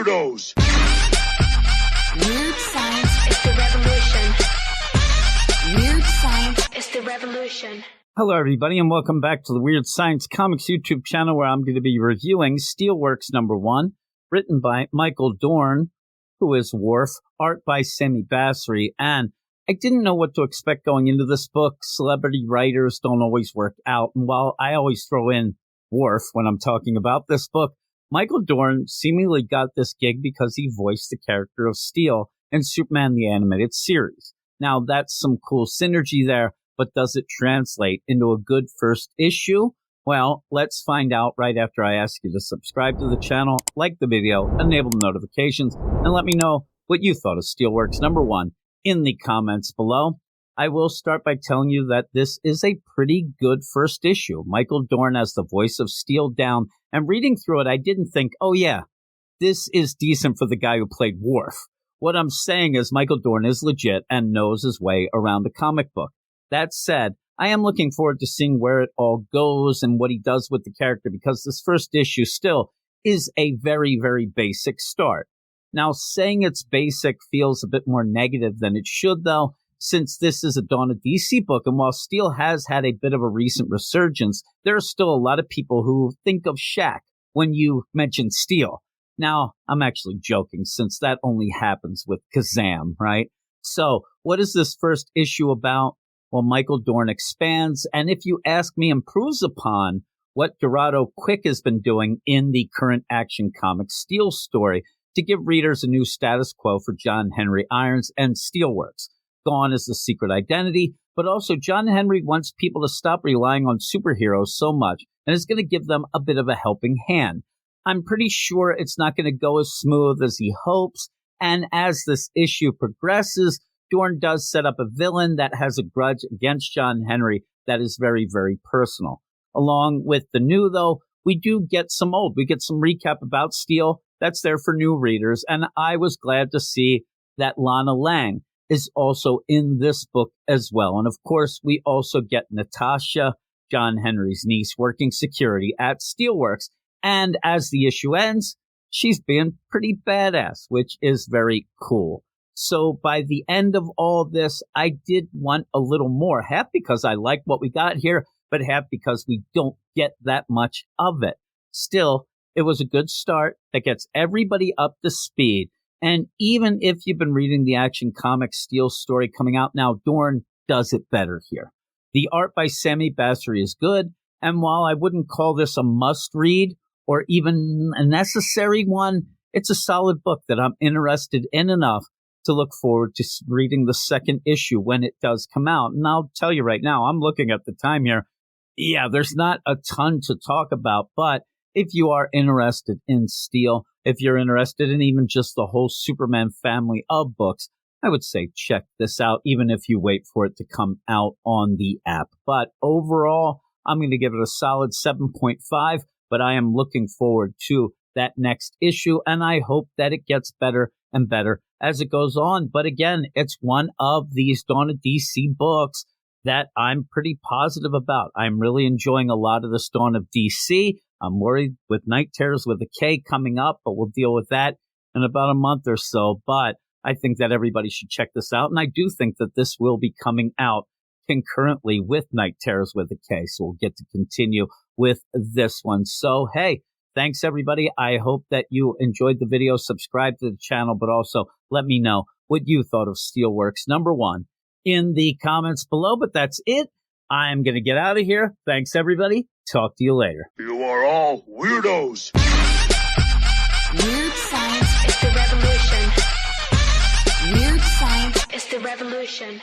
weirdos. Weird science is the revolution. Weird science is the revolution. Hello, everybody, and welcome back to the Weird Science Comics YouTube channel, where I'm going to be reviewing Steelworks #1, written by Michael Dorn, who is Worf, art by Sami Basri, and I didn't know what to expect going into this book. Celebrity writers don't always work out, and while I always throw in Worf when I'm talking about this book, Michael Dorn seemingly got this gig because he voiced the character of Steel in Superman the Animated Series. Now, that's some cool synergy there, but does it translate into a good first issue? Well, let's find out right after I ask you to subscribe to the channel, like the video, enable the notifications, and let me know what you thought of Steelworks #1 in the comments below. I will start by telling you that this is a pretty good first issue. Michael Dorn has the voice of Steel down, and reading through it, I didn't think, oh yeah, this is decent for the guy who played Worf. What I'm saying is Michael Dorn is legit and knows his way around the comic book. That said, I am looking forward to seeing where it all goes and what he does with the character, because this first issue still is a very, very basic start. Now, saying it's basic feels a bit more negative than it should, though, since this is a Dawn of DC book, and while Steel has had a bit of a recent resurgence, there are still a lot of people who think of Shaq when you mention Steel. Now, I'm actually joking, since that only happens with Kazam, right? So, what is this first issue about? Well, Michael Dorn expands, and if you ask me, improves upon what Dorado Quick has been doing in the current Action Comics Steel story to give readers a new status quo for John Henry Irons and Steelworks. Gone is the secret identity, but also John Henry wants people to stop relying on superheroes so much and is going to give them a bit of a helping hand. I'm pretty sure it's not going to go as smooth as he hopes, and as this issue progresses, Dorn does set up a villain that has a grudge against John Henry that is very, very personal. Along with the new, though, we do get some old. We get some recap about Steel that's there for new readers, and I was glad to see that Lana Lang is also in this book as well. And of course, we also get Natasha, John Henry's niece, working security at Steelworks. And as the issue ends, she's being pretty badass, which is very cool. So by the end of all this, I did want a little more, half because I like what we got here, but half because we don't get that much of it. Still, it was a good start that gets everybody up to speed. And even if you've been reading the Action Comics Steel story coming out now, Dorn does it better here. The art by Sami Basri is good, and while I wouldn't call this a must-read or even a necessary one, it's a solid book that I'm interested in enough to look forward to reading the second issue when it does come out. And I'll tell you right now, I'm looking at the time here. Yeah, there's not a ton to talk about, but if you are interested in Steel, if you're interested in even just the whole Superman family of books, I would say check this out, even if you wait for it to come out on the app. But overall, I'm going to give it a solid 7.5, but I am looking forward to that next issue, and I hope that it gets better and better as it goes on. But again, it's one of these Dawn of DC books that I'm pretty positive about. I'm really enjoying a lot of this Dawn of DC. I'm worried with Night Terrors with a K coming up, but we'll deal with that in about a month or so. But I think that everybody should check this out, and I do think that this will be coming out concurrently with Night Terrors with a K, so we'll get to continue with this one. So, hey, thanks, everybody. I hope that you enjoyed the video. Subscribe to the channel, but also let me know what you thought of Steelworks #1 in the comments below. But that's it. I'm going to get out of here. Thanks, everybody. Talk to you later. You are all weirdos. Weird science is the revolution. Weird science is the revolution.